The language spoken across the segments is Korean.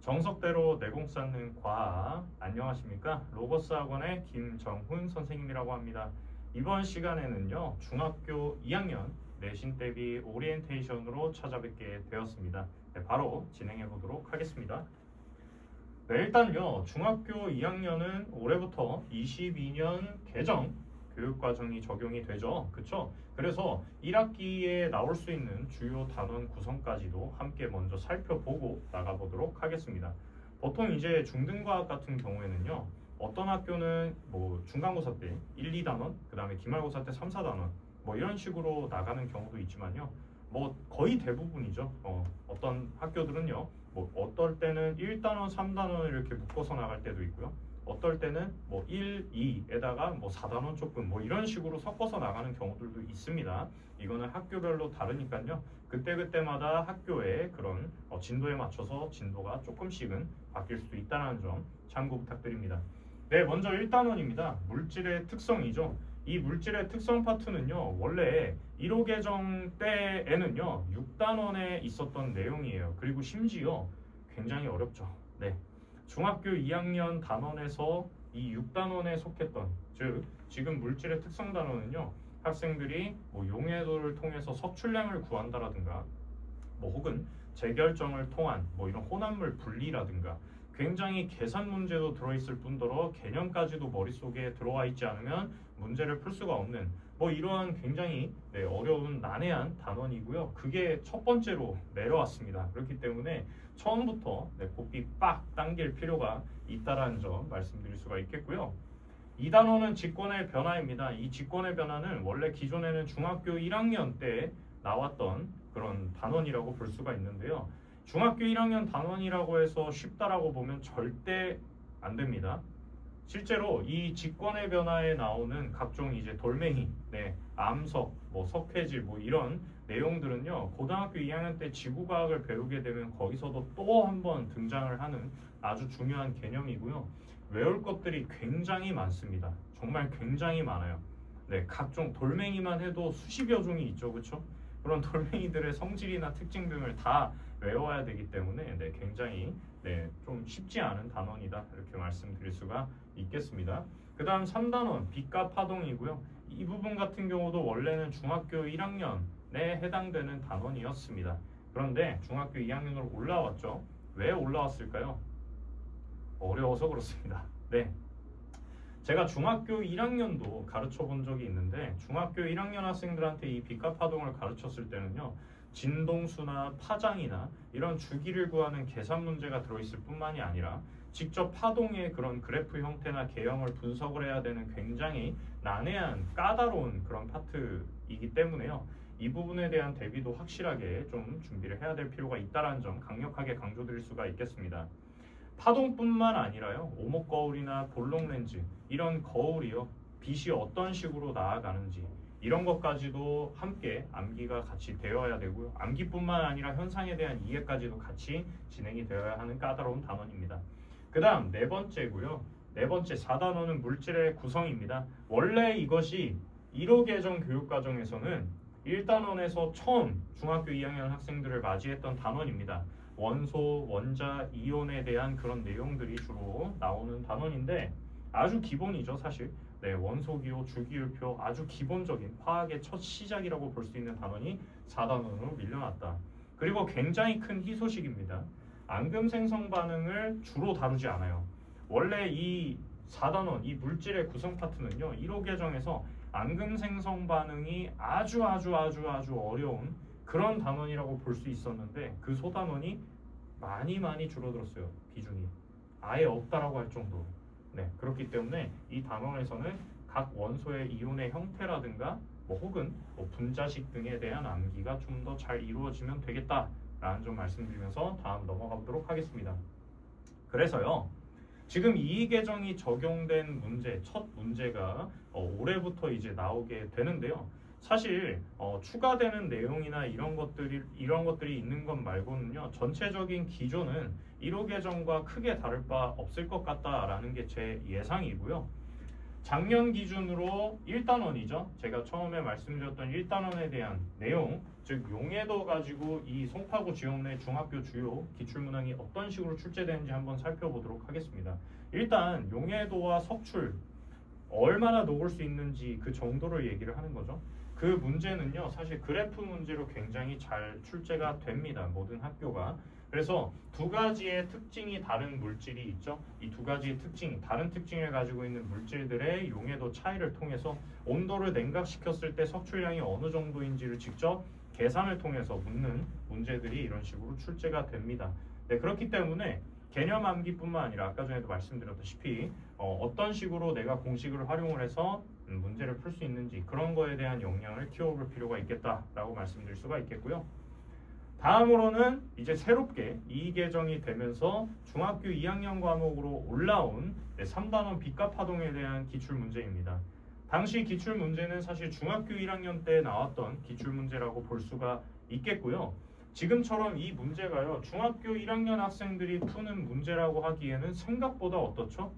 정석대로 내공 쌓는 과학 안녕하십니까? 로고스 학원의 김정훈 선생님이라고 합니다. 이번 시간에는요 중학교 2학년 내신 대비 오리엔테이션으로 찾아뵙게 되었습니다. 바로 진행해 보도록 하겠습니다. 네, 일단요 중학교 2학년은 올해부터 22년 개정 교육과정이 적용이 되죠. 그쵸? 그래서 1학기에 나올 수 있는 주요 단원 구성까지도 함께 먼저 살펴보고 나가보도록 하겠습니다. 보통 이제 중등과학 같은 경우에는요 어떤 학교는 뭐 중간고사 때 1, 2단원, 그 다음에 기말고사 때 3, 4단원 뭐 이런 식으로 나가는 경우도 있지만요 뭐 거의 대부분이죠. 어떤 학교들은요 뭐 어떨 때는 1단원, 3단원을 이렇게 묶어서 나갈 때도 있고요. 어떨 때는 뭐 1, 2에다가 뭐 4단원 조금 뭐 이런 식으로 섞어서 나가는 경우들도 있습니다. 이거는 학교별로 다르니까요. 그때그때마다 학교의 그런 진도에 맞춰서 진도가 조금씩은 바뀔 수도 있다는 점 참고 부탁드립니다. 네, 먼저 1단원입니다. 물질의 특성이죠. 이 물질의 특성 파트는요. 원래 1호 개정 때에는요. 6단원에 있었던 내용이에요. 그리고 심지어 굉장히 어렵죠. 네. 중학교 2학년 단원에서 이 6단원에 속했던 즉 지금 물질의 특성 단원은요. 학생들이 뭐 용해도를 통해서 석출량을 구한다라든가 뭐 혹은 재결정을 통한 뭐 이런 혼합물 분리라든가 굉장히 계산 문제도 들어있을 뿐더러 개념까지도 머릿속에 들어와 있지 않으면 문제를 풀 수가 없는 뭐 이러한 굉장히 어려운 난해한 단원이고요. 그게 첫 번째로 내려왔습니다. 그렇기 때문에 처음부터 고삐 빡 당길 필요가 있다라는 점 말씀드릴 수가 있겠고요. 이 단원은 직권의 변화입니다. 이 직권의 변화는 원래 기존에는 중학교 1학년 때 나왔던 그런 단원이라고 볼 수가 있는데요. 중학교 1학년 단원이라고 해서 쉽다라고 보면 절대 안 됩니다. 실제로 이 직권의 변화에 나오는 각종 이제 돌멩이, 암석, 뭐 석회질 뭐 이런 내용들은요. 고등학교 2학년 때 지구과학을 배우게 되면 거기서도 또 한 번 등장을 하는 아주 중요한 개념이고요. 외울 것들이 굉장히 많습니다. 정말 굉장히 많아요. 각종 돌멩이만 해도 수십여 종이 있죠, 그렇죠? 그런 돌멩이들의 성질이나 특징 등을 다 외워야 되기 때문에 굉장히 좀 쉽지 않은 단원이다 이렇게 말씀드릴 수가 있겠습니다. 그 다음 3단원 빛과 파동이고요. 이 부분 같은 경우도 원래는 중학교 1학년에 해당되는 단원이었습니다. 그런데 중학교 2학년으로 올라왔죠. 왜 올라왔을까요? 어려워서 그렇습니다. 제가 중학교 1학년도 가르쳐 본 적이 있는데 중학교 1학년 학생들한테 이 빛과 파동을 가르쳤을 때는요. 진동수나 파장이나 이런 주기를 구하는 계산 문제가 들어있을 뿐만이 아니라 직접 파동의 그런 그래프 형태나 개형을 분석을 해야 되는 굉장히 난해한 까다로운 그런 파트이기 때문에요. 이 부분에 대한 대비도 확실하게 좀 준비를 해야 될 필요가 있다는 점 강력하게 강조드릴 수가 있겠습니다. 파동뿐만 아니라요. 오목거울이나 볼록렌즈 이런 거울이요. 빛이 어떤 식으로 나아가는지 이런 것까지도 함께 암기가 같이 되어야 되고요. 암기뿐만 아니라 현상에 대한 이해까지도 같이 진행이 되어야 하는 까다로운 단원입니다. 그 다음 네 번째고요. 네 번째 4단원은 물질의 구성입니다. 원래 이것이 1호 개정 교육과정에서는 1단원에서 처음 중학교 2학년 학생들을 맞이했던 단원입니다. 원소, 원자, 이온에 대한 그런 내용들이 주로 나오는 단원인데 아주 기본이죠 사실. 원소기호, 주기율표 아주 기본적인 화학의 첫 시작이라고 볼 수 있는 단원이 4단원으로 밀려났다. 그리고 굉장히 큰 희소식입니다. 앙금 생성 반응을 주로 다루지 않아요. 원래 이 4단원, 이 물질의 구성 파트는요. 1호 개정에서 앙금 생성 반응이 아주 어려운 그런 단원이라고 볼 수 있었는데 그 소단원이 많이 줄어들었어요. 비중이 아예 없다라고 할 정도로. 그렇기 때문에 이 단원에서는 각 원소의 이온의 형태라든가 뭐 혹은 뭐 분자식 등에 대한 암기가 좀 더 잘 이루어지면 되겠다라는 점 말씀드리면서 다음 넘어가 보도록 하겠습니다. 그래서요. 지금 이 개정이 적용된 문제, 첫 문제가 올해부터 이제 나오게 되는데요. 사실 추가되는 내용이나 이런 것들이 있는 것 말고는요. 전체적인 기조는 1호 개정과 크게 다를 바 없을 것 같다라는 게 제 예상이고요. 작년 기준으로 1단원이죠. 제가 처음에 말씀드렸던 1단원에 대한 내용, 즉 용해도 가지고 이 송파구 지역 내 중학교 주요 기출문항이 어떤 식으로 출제되는지 한번 살펴보도록 하겠습니다. 일단 용해도와 석출 얼마나 녹을 수 있는지 그 정도를 얘기를 하는 거죠. 그 문제는요, 사실 그래프 문제로 굉장히 잘 출제가 됩니다. 모든 학교가. 그래서 두 가지의 특징이 다른 물질이 있죠. 이 두 가지의 특징, 다른 특징을 가지고 있는 물질들의 용해도 차이를 통해서 온도를 냉각시켰을 때 석출량이 어느 정도인지를 직접 계산을 통해서 묻는 문제들이 이런 식으로 출제가 됩니다. 네, 그렇기 때문에 개념 암기뿐만 아니라 아까 전에도 말씀드렸다시피 어떤 식으로 내가 공식을 활용을 해서 문제를 풀 수 있는지 그런 거에 대한 역량을 키워볼 필요가 있겠다라고 말씀드릴 수가 있겠고요. 다음으로는 이제 새롭게 이 개정이 되면서 중학교 2학년 과목으로 올라온 3단원 빛과 파동에 대한 기출 문제입니다. 당시 기출 문제는 사실 중학교 1학년 때 나왔던 기출 문제라고 볼 수가 있겠고요. 지금처럼 이 문제가요, 중학교 1학년 학생들이 푸는 문제라고 하기에는 생각보다 어떻죠?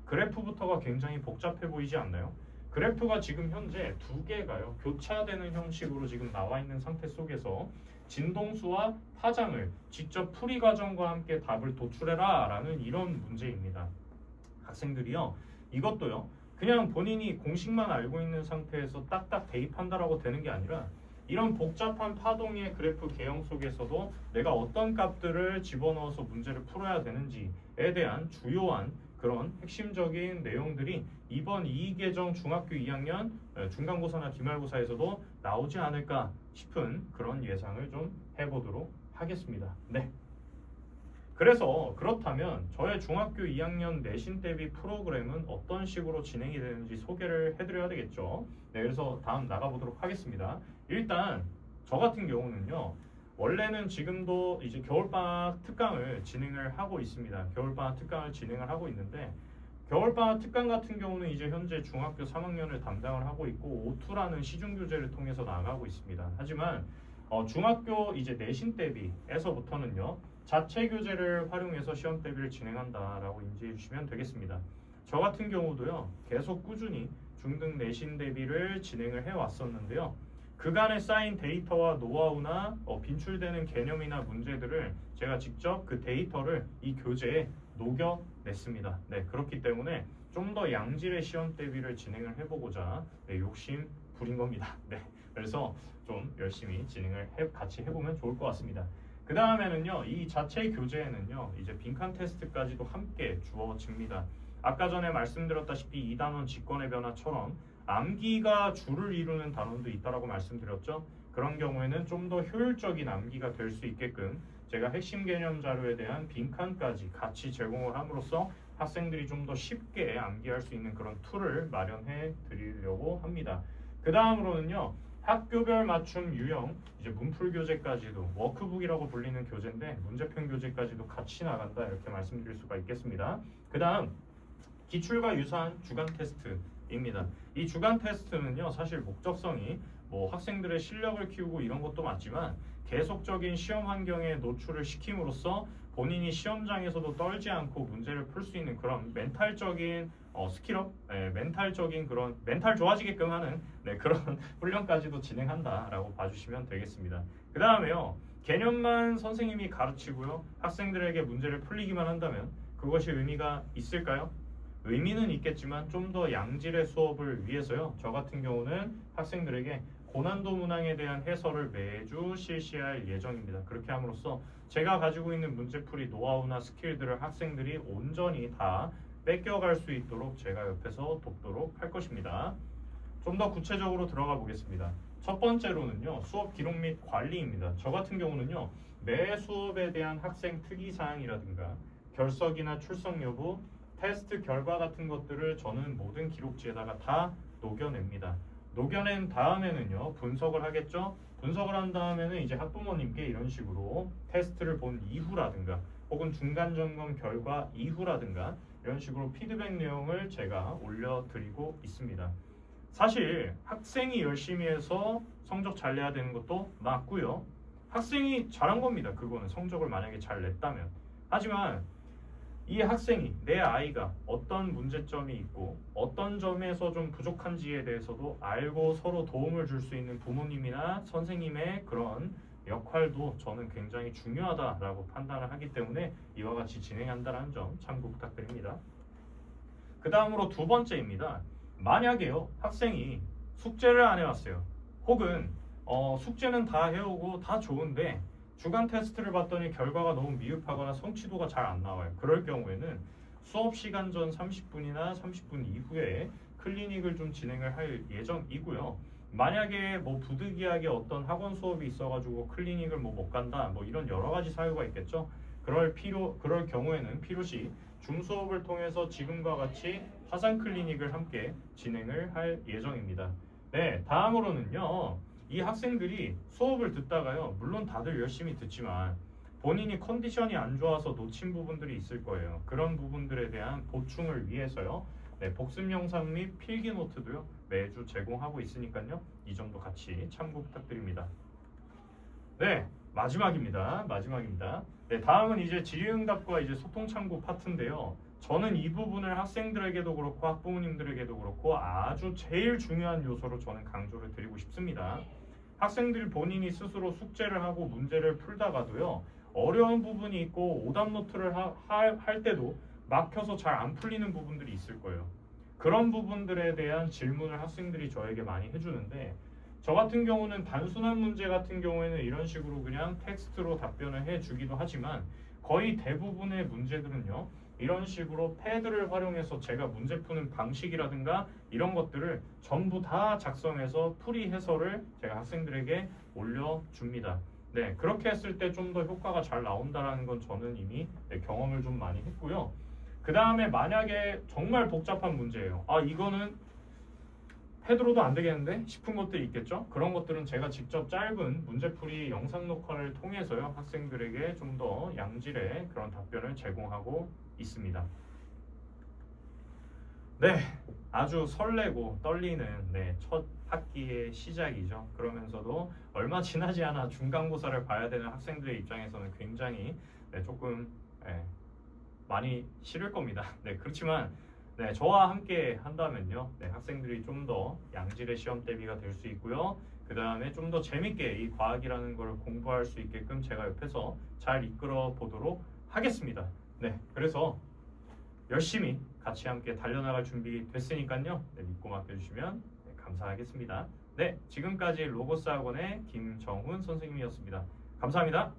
그래프부터가 굉장히 복잡해 보이지 않나요? 그래프가 지금 현재 두 개가요, 교차되는 형식으로 지금 나와 있는 상태 속에서 진동수와 파장을 직접 풀이 과정과 함께 답을 도출해라 라는 이런 문제입니다. 학생들이요, 이것도요, 그냥 본인이 공식만 알고 있는 상태에서 딱딱 대입한다라고 되는 게 아니라 이런 복잡한 파동의 그래프 개형 속에서도 내가 어떤 값들을 집어넣어서 문제를 풀어야 되는지에 대한 주요한 그런 핵심적인 내용들이 이번 이계정 중학교 2학년 중간고사나 기말고사에서도 나오지 않을까 싶은 그런 예상을 좀 해보도록 하겠습니다. 네. 그래서 그렇다면 저의 중학교 2학년 내신 대비 프로그램은 어떤 식으로 진행이 되는지 소개를 해드려야 되겠죠. 네, 그래서 다음 나가보도록 하겠습니다. 일단 저 같은 경우는요, 원래는 지금도 이제 겨울방학 특강을 진행을 하고 있습니다. 겨울방학 특강을 진행을 하고 있는데, 겨울방학 특강 같은 경우는 이제 현재 중학교 3학년을 담당을 하고 있고 O2라는 시중교재를 통해서 나가고 있습니다. 하지만 중학교 이제 내신 대비에서부터는요, 자체 교재를 활용해서 시험 대비를 진행한다라고 인지해 주시면 되겠습니다. 저 같은 경우도요, 계속 꾸준히 중등 내신 대비를 진행을 해 왔었는데요. 그간에 쌓인 데이터와 노하우나 빈출되는 개념이나 문제들을 제가 직접 그 데이터를 이 교재에 녹여냈습니다. 네, 그렇기 때문에 좀 더 양질의 시험 대비를 진행을 해보고자 욕심 부린 겁니다. 네, 그래서 좀 열심히 같이 해보면 좋을 것 같습니다. 그 다음에는요, 이 자체 교재에는요, 이제 빈칸 테스트까지도 함께 주어집니다. 아까 전에 말씀드렸다시피 2단원 직권의 변화처럼 암기가 주를 이루는 단원도 있다라고 말씀드렸죠. 그런 경우에는 좀 더 효율적인 암기가 될 수 있게끔 제가 핵심 개념 자료에 대한 빈칸까지 같이 제공을 함으로써 학생들이 좀 더 쉽게 암기할 수 있는 그런 툴을 마련해 드리려고 합니다. 그 다음으로는요, 학교별 맞춤 유형 이제 문풀 교재까지도, 워크북이라고 불리는 교재인데 문제편 교재까지도 같이 나간다, 이렇게 말씀드릴 수가 있겠습니다. 그 다음 기출과 유사한 주간 테스트입니다. 이 주간 테스트는요, 사실 목적성이 학생들의 실력을 키우고 이런 것도 맞지만 계속적인 시험 환경에 노출을 시킴으로써 본인이 시험장에서도 떨지 않고 문제를 풀 수 있는 그런 멘탈적인 스킬업, 멘탈적인 그런 멘탈 좋아지게끔 하는 그런 훈련까지도 진행한다라고 봐주시면 되겠습니다. 그 다음에요, 개념만 선생님이 가르치고요, 학생들에게 문제를 풀리기만 한다면 그것이 의미가 있을까요? 의미는 있겠지만 좀 더 양질의 수업을 위해서요, 저 같은 경우는 학생들에게 고난도 문항에 대한 해설을 매주 실시할 예정입니다. 그렇게 함으로써 제가 가지고 있는 문제풀이 노하우나 스킬들을 학생들이 온전히 다 뺏겨갈 수 있도록 제가 옆에서 돕도록 할 것입니다. 좀 더 구체적으로 들어가 보겠습니다. 첫 번째로는요, 수업 기록 및 관리입니다. 저 같은 경우는요, 매 수업에 대한 학생 특이사항이라든가 결석이나 출석 여부, 테스트 결과 같은 것들을 저는 모든 기록지에다가 다 녹여냅니다. 녹여낸 다음에는요, 분석을 하겠죠. 분석을 한 다음에는 이제 학부모님께 이런 식으로 테스트를 본 이후라든가 혹은 중간 점검 결과 이후라든가 이런 식으로 피드백 내용을 제가 올려드리고 있습니다. 사실 학생이 열심히 해서 성적 잘 내야 되는 것도 맞고요. 학생이 잘한 겁니다. 그거는 성적을 만약에 잘 냈다면. 하지만 이 학생이 내 아이가 어떤 문제점이 있고 어떤 점에서 좀 부족한지에 대해서도 알고 서로 도움을 줄 수 있는 부모님이나 선생님의 그런 역할도 저는 굉장히 중요하다라고 판단을 하기 때문에 이와 같이 진행한다는 점 참고 부탁드립니다. 그 다음으로 두 번째입니다. 만약에요 학생이 숙제를 안 해왔어요. 혹은 숙제는 다 해오고 다 좋은데 주간 테스트를 봤더니 결과가 너무 미흡하거나 성취도가 잘 안 나와요. 그럴 경우에는 수업 시간 전 30분이나 30분 이후에 클리닉을 좀 진행을 할 예정이고요. 만약에 뭐 부득이하게 어떤 학원 수업이 있어가지고 클리닉을 뭐 못 간다, 뭐 이런 여러 가지 사유가 있겠죠. 그럴 경우에는 필요시 줌 수업을 통해서 지금과 같이 화상 클리닉을 함께 진행을 할 예정입니다. 네, 다음으로는요. 이 학생들이 수업을 듣다가요. 물론 다들 열심히 듣지만 본인이 컨디션이 안 좋아서 놓친 부분들이 있을 거예요. 그런 부분들에 대한 보충을 위해서요. 네, 복습 영상 및 필기 노트도요. 매주 제공하고 있으니까요. 이 점도 같이 참고 부탁드립니다. 네, 마지막입니다. 네, 다음은 이제 질의응답과 이제 소통 참고 파트인데요. 저는 이 부분을 학생들에게도 그렇고 학부모님들에게도 그렇고 아주 제일 중요한 요소로 저는 강조를 드리고 싶습니다. 학생들이 본인이 스스로 숙제를 하고 문제를 풀다가도요. 어려운 부분이 있고 오답 노트를 할 때도 막혀서 잘 안 풀리는 부분들이 있을 거예요. 그런 부분들에 대한 질문을 학생들이 저에게 많이 해주는데 저 같은 경우는 단순한 문제 같은 경우에는 이런 식으로 그냥 텍스트로 답변을 해주기도 하지만 거의 대부분의 문제들은요. 이런 식으로 패드를 활용해서 제가 문제 푸는 방식이라든가 이런 것들을 전부 다 작성해서 풀이 해설을 제가 학생들에게 올려줍니다. 네, 그렇게 했을 때 좀 더 효과가 잘 나온다는 건 저는 이미 경험을 좀 많이 했고요. 그 다음에 만약에 정말 복잡한 문제예요. 아, 이거는 패드로도 안 되겠는데 싶은 것들이 있겠죠. 그런 것들은 제가 직접 짧은 문제풀이 영상 녹화를 통해서요. 학생들에게 좀 더 양질의 그런 답변을 제공하고 있습니다. 네, 아주 설레고 떨리는 첫 학기의 시작이죠. 그러면서도 얼마 지나지 않아 중간고사를 봐야 되는 학생들의 입장에서는 굉장히 조금 많이 싫을 겁니다. 네, 그렇지만 저와 함께 한다면요, 학생들이 좀 더 양질의 시험 대비가 될 수 있고요. 그 다음에 좀 더 재밌게 이 과학이라는 걸 공부할 수 있게끔 제가 옆에서 잘 이끌어 보도록 하겠습니다. 네, 그래서 열심히 같이 함께 달려나갈 준비 됐으니까요. 믿고 맡겨주시면 감사하겠습니다. 네, 지금까지 로고스 학원의 김정훈 선생님이었습니다. 감사합니다.